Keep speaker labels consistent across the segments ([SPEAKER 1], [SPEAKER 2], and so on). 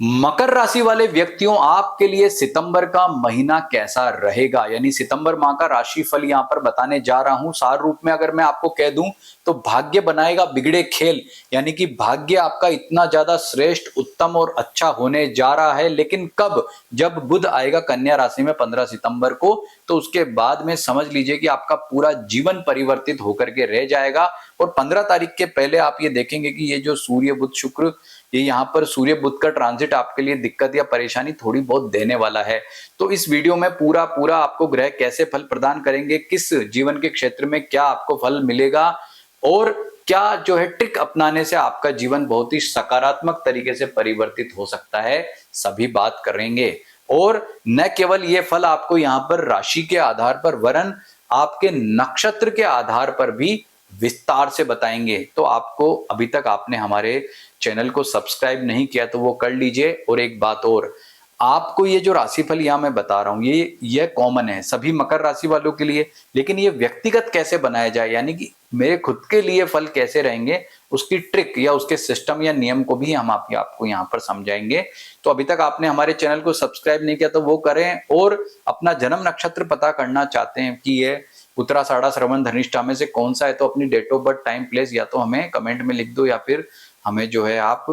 [SPEAKER 1] मकर राशि वाले व्यक्तियों, आपके लिए सितंबर का महीना कैसा रहेगा, यानी सितंबर माह का राशिफल यहां पर बताने जा रहा हूं। सार रूप में अगर मैं आपको कह दूं तो भाग्य बनाएगा बिगड़े खेल, यानी कि भाग्य आपका इतना ज्यादा श्रेष्ठ, उत्तम और अच्छा होने जा रहा है। लेकिन कब? जब बुध आएगा कन्या राशि में 15 सितंबर को, तो उसके बाद में समझ लीजिए कि आपका पूरा जीवन परिवर्तित होकर के रह जाएगा। और 15 तारीख के पहले आप ये देखेंगे कि ये जो सूर्य बुध शुक्र, ये यहाँ पर सूर्य बुध का ट्रांजिट आपके लिए दिक्कत या परेशानी थोड़ी बहुत देने वाला है। तो इस वीडियो में पूरा पूरा आपको ग्रह कैसे फल प्रदान करेंगे, किस जीवन के क्षेत्र में क्या आपको फल मिलेगा, और क्या जो है ट्रिक अपनाने से आपका जीवन बहुत ही सकारात्मक तरीके से परिवर्तित हो सकता है, सभी बात करेंगे। और न केवल ये फल आपको यहाँ पर राशि के आधार पर, वरन आपके नक्षत्र के आधार पर भी विस्तार से बताएंगे। तो आपको अभी तक आपने हमारे चैनल को सब्सक्राइब नहीं किया तो वो कर लीजिए। और एक बात और, आपको ये जो राशिफल यहां मैं बता रहा हूं, ये कॉमन है सभी मकर राशि वालों के लिए, लेकिन ये व्यक्तिगत कैसे बनाया जाए, यानी कि मेरे खुद के लिए फल कैसे रहेंगे, उसकी ट्रिक या उसके सिस्टम या नियम को भी हम आपको यहाँ पर समझाएंगे। तो अभी तक आपने हमारे चैनल को सब्सक्राइब नहीं किया तो वो करें। और अपना जन्म नक्षत्र पता करना चाहते हैं कि ये उत्तराषाढ़ा श्रवण धनिष्ठा में से कौन सा है, तो अपनी date of birth, time, place या तो हमें कमेंट में लिख दो या फिर हमें जो है आप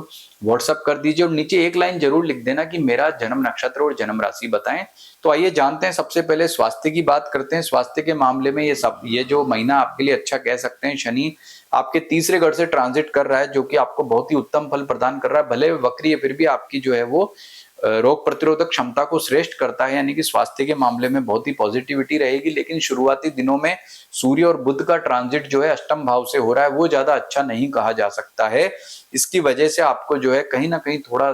[SPEAKER 1] व्हाट्सअप कर दीजिए। और नीचे एक लाइन जरूर लिख देना कि मेरा जन्म नक्षत्र और जन्म राशि बताएं। तो आइए जानते हैं, सबसे पहले स्वास्थ्य की बात करते हैं। स्वास्थ्य के मामले में ये जो महीना आपके लिए अच्छा कह सकते हैं। शनि आपके तीसरे घर से ट्रांजिट कर रहा है, जो कि आपको बहुत ही उत्तम फल प्रदान कर रहा है। भले वक्री है, फिर भी आपकी जो है वो रोग प्रतिरोधक क्षमता को श्रेष्ठ करता है, यानी कि स्वास्थ्य के मामले में बहुत ही पॉजिटिविटी रहेगी। लेकिन शुरुआती दिनों में सूर्य और बुध का ट्रांजिट जो है अष्टम भाव से हो रहा है, वो ज्यादा अच्छा नहीं कहा जा सकता है। इसकी वजह से आपको जो है कहीं ना कहीं थोड़ा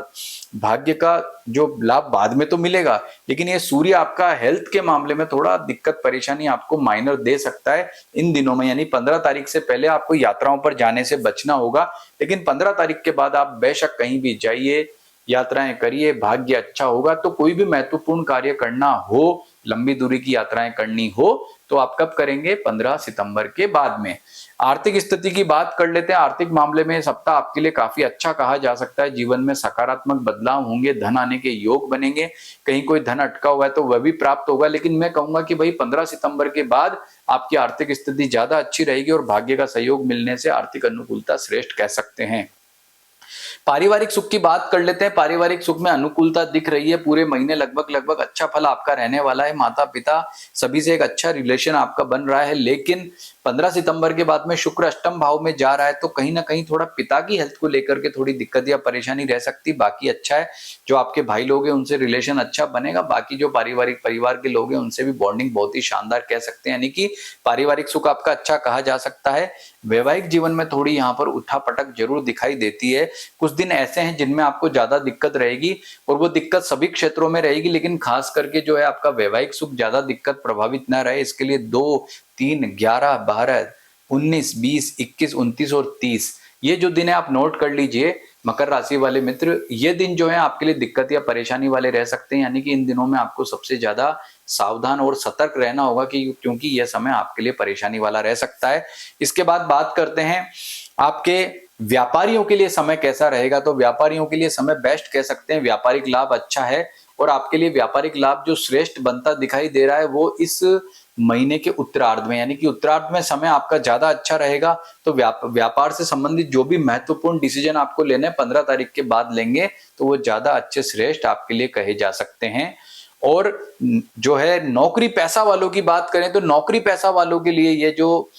[SPEAKER 1] भाग्य का जो लाभ बाद में तो मिलेगा, लेकिन ये सूर्य आपका हेल्थ के मामले में थोड़ा दिक्कत परेशानी आपको माइनर दे सकता है इन दिनों में। यानी 15 तारीख से पहले आपको यात्राओं पर जाने से बचना होगा, लेकिन 15 तारीख के बाद आप बेशक कहीं भी जाइए, यात्राएं करिए, भाग्य अच्छा होगा। तो कोई भी महत्वपूर्ण कार्य करना हो, लंबी दूरी की यात्राएं करनी हो, तो आप कब करेंगे? 15 सितंबर के बाद में। आर्थिक स्थिति की बात कर लेते हैं। आर्थिक मामले में सप्ताह आपके लिए काफी अच्छा कहा जा सकता है। जीवन में सकारात्मक बदलाव होंगे, धन आने के योग बनेंगे। कहीं कोई धन अटका हुआ है तो वह भी प्राप्त होगा। लेकिन मैं कहूंगा कि भाई 15 सितंबर के बाद आपकी आर्थिक स्थिति ज्यादा अच्छी रहेगी और भाग्य का सहयोग मिलने से आर्थिक अनुकूलता श्रेष्ठ कह सकते हैं। पारिवारिक सुख की बात कर लेते हैं। पारिवारिक सुख में अनुकूलता दिख रही है। पूरे महीने लगभग अच्छा फल आपका रहने वाला है। माता पिता सभी से एक अच्छा रिलेशन आपका बन रहा है। लेकिन 15 सितंबर के बाद में शुक्र अष्टम भाव में जा रहा है, तो कहीं ना कहीं थोड़ा पिता की हेल्थ को लेकर के थोड़ी दिक्कत या परेशानी रह सकती। बाकी अच्छा है, जो आपके भाई लोग हैं उनसे रिलेशन अच्छा बनेगा। बाकी जो पारिवारिक परिवार के लोग हैं उनसे भी बॉन्डिंग बहुत ही शानदार कह सकते हैं, यानी कि पारिवारिक सुख आपका अच्छा कहा जा सकता है। वैवाहिक जीवन में थोड़ी यहाँ पर उठापटक जरूर दिखाई देती है। कुछ दिन ऐसे हैं जिनमें आपको ज्यादा दिक्कत रहेगी, और वो दिक्कत सभी क्षेत्रों में रहेगी, लेकिन खास करके जो है आपका वैवाहिक सुख ज्यादा दिक्कत प्रभावित न रहे, इसके लिए 2, 3, 11, 12, 19, 20, 21, 29 और 30 ये जो दिन है आप नोट कर लीजिए मकर राशि वाले मित्र। ये दिन जो है आपके लिए दिक्कत या परेशानी वाले रह सकते हैं, यानी कि इन दिनों में आपको सबसे ज्यादा सावधान और सतर्क रहना होगा, क्योंकि यह समय आपके लिए परेशानी वाला रह सकता है। इसके बाद बात करते हैं आपके व्यापारियों के लिए समय कैसा रहेगा। तो व्यापारियों के लिए समय बेस्ट कह सकते हैं। व्यापारिक लाभ अच्छा है, और आपके लिए व्यापारिक लाभ जो श्रेष्ठ बनता दिखाई दे रहा है वो इस महीने के उत्तरार्ध में, यानी कि उत्तरार्ध में समय आपका ज्यादा अच्छा रहेगा। तो व्यापार से संबंधित जो भी महत्वपूर्ण डिसीजन आपको लेने 15 तारीख के बाद लेंगे, तो वो ज्यादा अच्छे श्रेष्ठ आपके लिए कहे जा सकते हैं। और जो है नौकरी पैसा वालों की बात करें, तो नौकरी पैसा वालों के लिए ये जो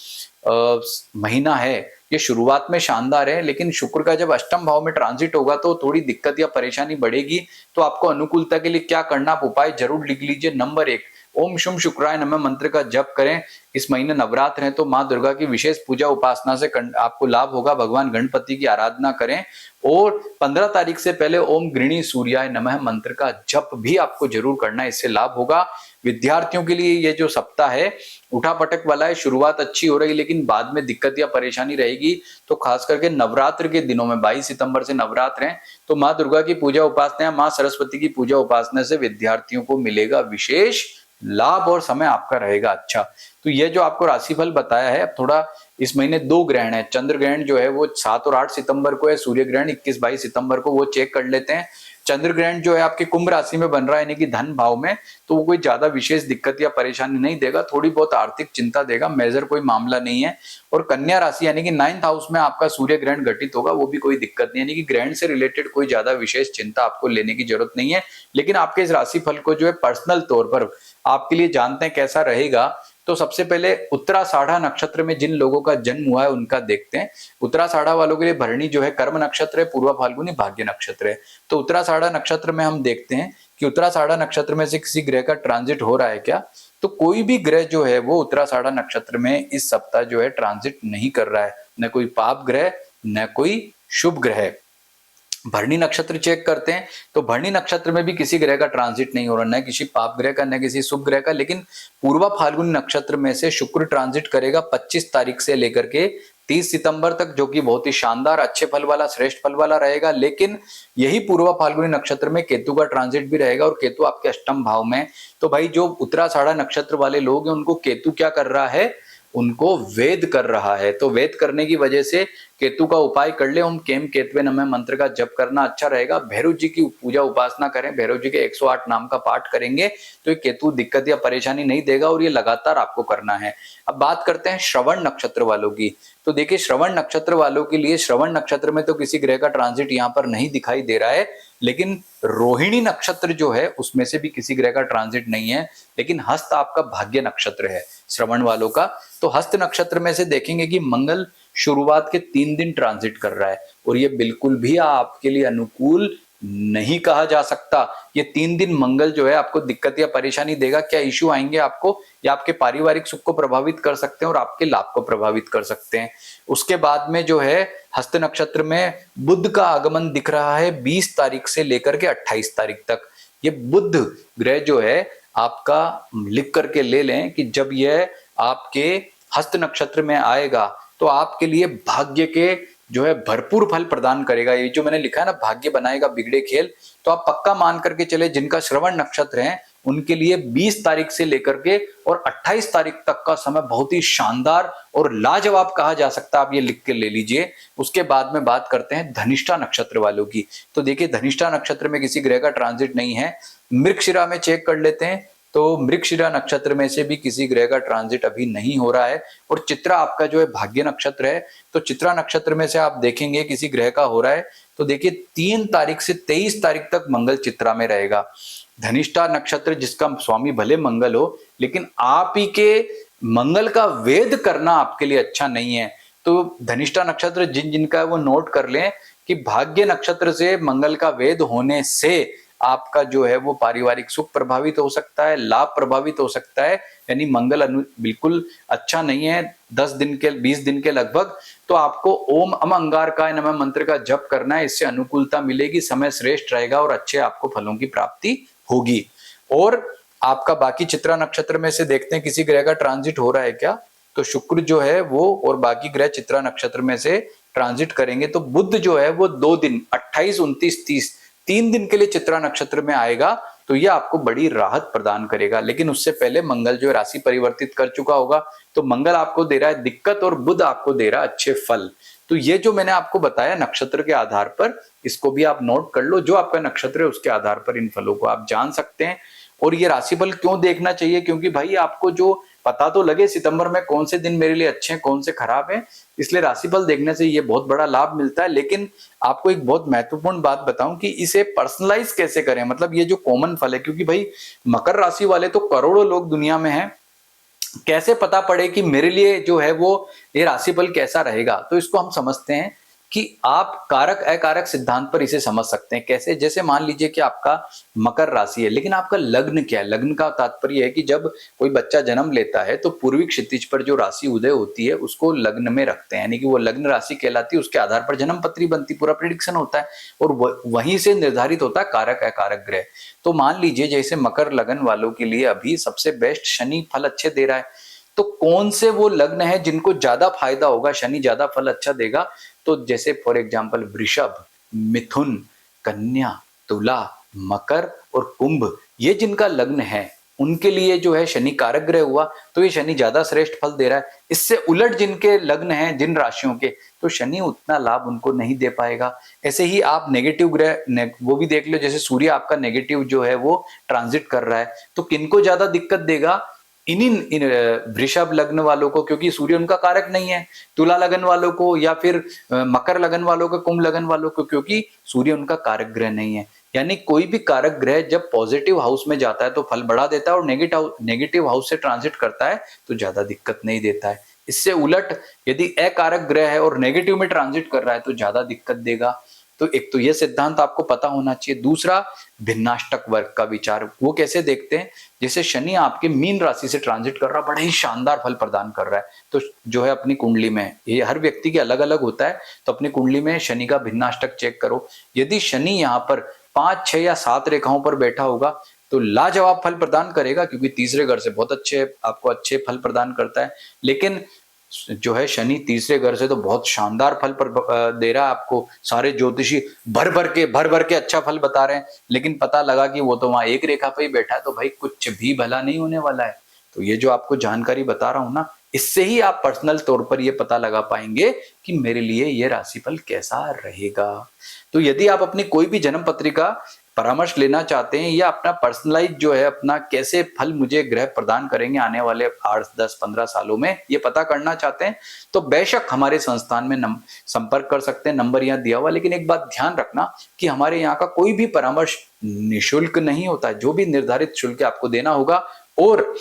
[SPEAKER 1] महीना है ये शुरुआत में शानदार है, लेकिन शुक्र का जब अष्टम भाव में ट्रांजिट होगा तो थोड़ी दिक्कत या परेशानी बढ़ेगी। तो आपको अनुकूलता के लिए क्या करना, आप उपाय जरूर लिख लीजिए। नंबर 1, ओम शुम शुक्राय नमः मंत्र का जप करें। इस महीने नवरात्र है तो माँ दुर्गा की विशेष पूजा उपासना से आपको लाभ होगा। भगवान गणपति की आराधना करें, और 15 तारीख से पहले ओम गृणी सूर्याय नमः मंत्र का जप भी आपको जरूर करना है, इससे लाभ होगा। विद्यार्थियों के लिए ये जो सप्ताह है उठापटक वाला है। शुरुआत अच्छी हो रही है, लेकिन बाद में दिक्कत या परेशानी रहेगी। तो खास करके नवरात्र के दिनों में 22 सितंबर से नवरात्र हैं, तो माँ दुर्गा की पूजा उपासना, माँ सरस्वती की पूजा उपासना से विद्यार्थियों को मिलेगा विशेष लाभ, और समय आपका रहेगा अच्छा। तो ये जो आपको राशिफल बताया है, अब थोड़ा इस महीने 2 ग्रहण है। चंद्र ग्रहण जो है वो 7 और 8 सितंबर को है, सूर्य ग्रहण 21-22 सितंबर को, वो चेक कर लेते हैं। चंद्र ग्रहण जो है आपके कुंभ राशि में बन रहा है यानी कि धन भाव में, तो वो कोई ज्यादा विशेष दिक्कत या परेशानी नहीं देगा, थोड़ी बहुत आर्थिक चिंता देगा, मेजर कोई मामला नहीं है। और कन्या राशि यानी कि 9th हाउस में आपका सूर्य ग्रहण घटित होगा, वो भी कोई दिक्कत नहीं, यानी कि ग्रहण से रिलेटेड कोई ज्यादा विशेष चिंता आपको लेने की जरूरत नहीं है। लेकिन आपके इस राशि फल को जो है पर्सनल तौर पर आपके लिए जानते हैं कैसा रहेगा। तो सबसे पहले उत्तराषाढ़ा नक्षत्र में जिन लोगों का जन्म हुआ है उनका देखते हैं। उत्तराषाढ़ा वालों के लिए भरणी जो है कर्म नक्षत्र है, पूर्वा फाल्गुनी भाग्य नक्षत्र है। तो उत्तराषाढ़ा नक्षत्र में हम देखते हैं कि उत्तराषाढ़ा नक्षत्र में से किसी ग्रह का ट्रांजिट हो रहा है क्या। तो कोई भी ग्रह जो है वो उत्तराषाढ़ा नक्षत्र में इस सप्ताह जो है ट्रांजिट नहीं कर रहा है, न कोई पाप ग्रह न कोई शुभ ग्रह। भरणी नक्षत्र चेक करते हैं तो भरणी नक्षत्र में भी किसी ग्रह का ट्रांजिट नहीं हो रहा, न किसी पाप ग्रह का न किसी शुभ ग्रह का। लेकिन पूर्वा फाल्गुनी नक्षत्र में से शुक्र ट्रांजिट करेगा 25 तारीख से लेकर के 30 सितंबर तक, जो कि बहुत ही शानदार अच्छे फल वाला श्रेष्ठ फल वाला रहेगा। लेकिन यही पूर्वा फाल्गुनी नक्षत्र में केतु का ट्रांजिट भी रहेगा और केतु आपके अष्टम भाव में। तो भाई जो उत्तराषाढ़ा नक्षत्र वाले लोग हैं उनको केतु क्या कर रहा है, उनको वेद कर रहा है। तो वेद करने की वजह से केतु का उपाय कर ले, हम केम केतवे नमः मंत्र का जप करना अच्छा रहेगा। भैरव जी की पूजा उपासना करें, भैरव जी के 108 नाम का पाठ करेंगे तो ये केतु दिक्कत या परेशानी नहीं देगा और ये लगातार आपको करना है। अब बात करते हैं श्रवण नक्षत्र वालों की। तो देखिए श्रवण नक्षत्र वालों के लिए, श्रवण नक्षत्र में तो किसी ग्रह का ट्रांजिट यहाँ पर नहीं दिखाई दे रहा है, लेकिन रोहिणी नक्षत्र जो है उसमें से भी किसी ग्रह का ट्रांजिट नहीं है। लेकिन हस्त आपका भाग्य नक्षत्र है श्रवण वालों का। तो हस्त नक्षत्र में से देखेंगे कि मंगल शुरुआत के 3 दिन ट्रांजिट कर रहा है और ये बिल्कुल भी आपके लिए अनुकूल नहीं कहा जा सकता। ये 3 दिन मंगल जो है आपको दिक्कत या परेशानी देगा। क्या इश्यू आएंगे आपको, या आपके पारिवारिक सुख को प्रभावित कर सकते हैं और आपके लाभ को प्रभावित कर सकते हैं। उसके बाद में जो है हस्त नक्षत्र में बुध का आगमन दिख रहा है 20 तारीख से लेकर के 28 तारीख तक। ये बुध ग्रह जो है आपका लिख करके ले लें कि जब यह आपके हस्त नक्षत्र में आएगा तो आपके लिए भाग्य के जो है भरपूर फल प्रदान करेगा। ये जो मैंने लिखा है ना, भाग्य बनाएगा बिगड़े खेल, तो आप पक्का मान करके चले जिनका श्रवण नक्षत्र है उनके लिए 20 तारीख से लेकर के और 28 तारीख तक का समय बहुत ही शानदार और लाजवाब कहा जा सकता है। आप ये लिख के ले लीजिए। उसके बाद में बात करते हैं धनिष्ठा नक्षत्र वालों की। तो देखिए धनिष्ठा नक्षत्र में किसी ग्रह का ट्रांजिट नहीं है। मृगशिरा में चेक कर लेते हैं तो मृगशिरा नक्षत्र में से भी किसी ग्रह का ट्रांजिट अभी नहीं हो रहा है। और चित्रा आपका जो है भाग्य नक्षत्र है, तो चित्रा नक्षत्र में से आप देखेंगे किसी ग्रह का हो रहा है। तो देखिए 3 तारीख से 23 तारीख तक मंगल चित्रा में रहेगा। धनिष्ठा नक्षत्र जिसका स्वामी भले मंगल हो, लेकिन आप ही के मंगल का वेद करना आपके लिए अच्छा नहीं है। तो धनिष्ठा नक्षत्र जिन जिनका है वो नोट कर लें कि भाग्य नक्षत्र से मंगल का वेद होने से आपका जो है वो पारिवारिक सुख प्रभावित हो सकता है, लाभ प्रभावित हो सकता है। यानी मंगल बिल्कुल अच्छा नहीं है 10 दिन के 20 दिन के लगभग। तो आपको ओम अम अंगारकाय नमः मंत्र का जप करना है, इससे अनुकूलता मिलेगी, समय श्रेष्ठ रहेगा और अच्छे आपको फलों की प्राप्ति होगी। और आपका बाकी चित्रा नक्षत्र में से देखते हैं किसी ग्रह का ट्रांजिट हो रहा है क्या। तो शुक्र जो है वो और बाकी ग्रह चित्रा नक्षत्र में से ट्रांजिट करेंगे। तो बुध जो है वो 2 दिन 28, 29, 30 3 दिन के लिए चित्रा नक्षत्र में आएगा, तो यह आपको बड़ी राहत प्रदान करेगा। लेकिन उससे पहले मंगल जो राशि परिवर्तित कर चुका होगा, तो मंगल आपको दे रहा है दिक्कत और बुध आपको दे रहा है अच्छे फल। तो ये जो मैंने आपको बताया नक्षत्र के आधार पर, इसको भी आप नोट कर लो। जो आपका नक्षत्र है उसके आधार पर इन फलों को आप जान सकते हैं। और ये राशिफल क्यों देखना चाहिए, क्योंकि भाई आपको जो पता तो लगे सितंबर में कौन से दिन मेरे लिए अच्छे हैं कौन से खराब हैं, इसलिए राशिफल देखने से ये बहुत बड़ा लाभ मिलता है। लेकिन आपको एक बहुत महत्वपूर्ण बात बताऊं कि इसे पर्सनलाइज कैसे करें, मतलब ये जो कॉमन फल है, क्योंकि भाई मकर राशि वाले तो करोड़ों लोग दुनिया में हैं, कैसे पता पड़े कि मेरे लिए जो है वो ये राशिफल कैसा रहेगा। तो इसको हम समझते हैं कि आप कारक अकारक सिद्धांत पर इसे समझ सकते हैं। कैसे, जैसे मान लीजिए कि आपका मकर राशि है, लेकिन आपका लग्न क्या है। लग्न का तात्पर्य है कि जब कोई बच्चा जन्म लेता है तो पूर्वी क्षितिज पर जो राशि उदय होती है उसको लग्न में रखते हैं, यानी कि वो लग्न राशि कहलाती है। उसके आधार पर जन्म पत्री बनती, पूरा प्रिडिक्शन होता है और वहीं से निर्धारित होता है कारक अकारक ग्रह। तो मान लीजिए जैसे मकर लगन वालों के लिए अभी सबसे बेस्ट शनि फल अच्छे दे रहा है, तो कौन से वो लग्न है जिनको ज्यादा फायदा होगा, शनि ज्यादा फल अच्छा देगा। तो जैसे फॉर एग्जांपल वृषभ, मिथुन, कन्या, तुला, मकर और कुंभ, ये जिनका लग्न है उनके लिए जो है शनि कारक ग्रह हुआ, तो ये शनि ज्यादा श्रेष्ठ फल दे रहा है। इससे उलट जिनके लग्न हैं, जिन राशियों के, तो शनि उतना लाभ उनको नहीं दे पाएगा। ऐसे ही आप नेगेटिव ग्रह वो भी देख लो, जैसे सूर्य आपका नेगेटिव जो है वो ट्रांजिट कर रहा है, तो किनको ज्यादा दिक्कत देगा? इन वृषभ लग्न वालों को, क्योंकि सूर्य उनका कारक नहीं है। तुला लगन वालों को, या फिर मकर लगन वालों को, कुंभ लगन वालों को, क्योंकि सूर्य उनका कारक ग्रह नहीं है। यानी कोई भी कारक ग्रह जब पॉजिटिव हाउस में जाता है तो फल बढ़ा देता है, और नेगेटिव हाउस से ट्रांजिट करता है तो ज्यादा दिक्कत नहीं देता है। इससे उलट यदि अकारक ग्रह है और नेगेटिव में ट्रांजिट कर रहा है तो ज्यादा दिक्कत देगा। तो एक तो यह सिद्धांत आपको पता होना चाहिए। दूसरा, भिन्नाष्टक वर्ग का विचार वो कैसे देखते हैं? जैसे शनि आपके मीन राशि से ट्रांजिट कर रहा, बड़ा ही शानदार फल प्रदान कर रहा है, तो जो है अपनी कुंडली में, ये हर व्यक्ति के अलग अलग होता है, तो अपनी कुंडली में शनि का भिन्नाष्टक चेक करो। यदि शनि यहाँ पर 5, 6 या 7 रेखाओं पर बैठा होगा तो लाजवाब फल प्रदान करेगा, क्योंकि तीसरे घर से बहुत आपको अच्छे फल प्रदान करता है। लेकिन जो है शनि तीसरे घर से तो बहुत शानदार फल दे रहा है आपको। सारे ज्योतिषी भर भर के अच्छा फल बता रहे हैं, लेकिन पता लगा कि वो तो वहां एक रेखा पे ही बैठा है, तो भाई कुछ भी भला नहीं होने वाला है। तो ये जो आपको जानकारी बता रहा हूं ना, इससे ही आप पर्सनल तौर पर ये पता लगा पाएंगे कि मेरे लिए ये राशिफल कैसा रहेगा। तो यदि आप अपनी कोई भी जन्म पत्रिका परामर्श लेना चाहते हैं, या अपना पर्सनलाइज जो है अपना कैसे फल मुझे ग्रह प्रदान करेंगे आने वाले 8, 10, 15 सालों में, ये पता करना चाहते हैं, तो बेशक हमारे संस्थान में संपर्क कर सकते हैं। नंबर यहाँ दिया हुआ। लेकिन एक बात ध्यान रखना कि हमारे यहाँ का कोई भी परामर्श निःशुल्क नहीं होता है। जो भी निर्धारित शुल्क आपको देना होगा, और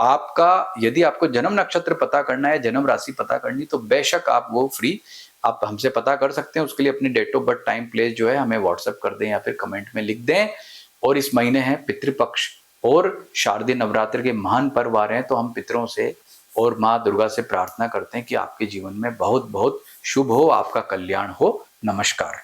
[SPEAKER 1] आपका यदि आपको जन्म नक्षत्र पता करना है, जन्म राशि पता करनी, तो बेशक आप वो फ्री आप हमसे पता कर सकते हैं। उसके लिए अपनी date of birth, time, place जो है हमें व्हाट्सएप कर दें या फिर कमेंट में लिख दें। और इस महीने है पितृपक्ष और शारदीय नवरात्र के महान पर्व आ रहे हैं, तो हम पितरों से और माँ दुर्गा से प्रार्थना करते हैं कि आपके जीवन में बहुत बहुत शुभ हो, आपका कल्याण हो। नमस्कार।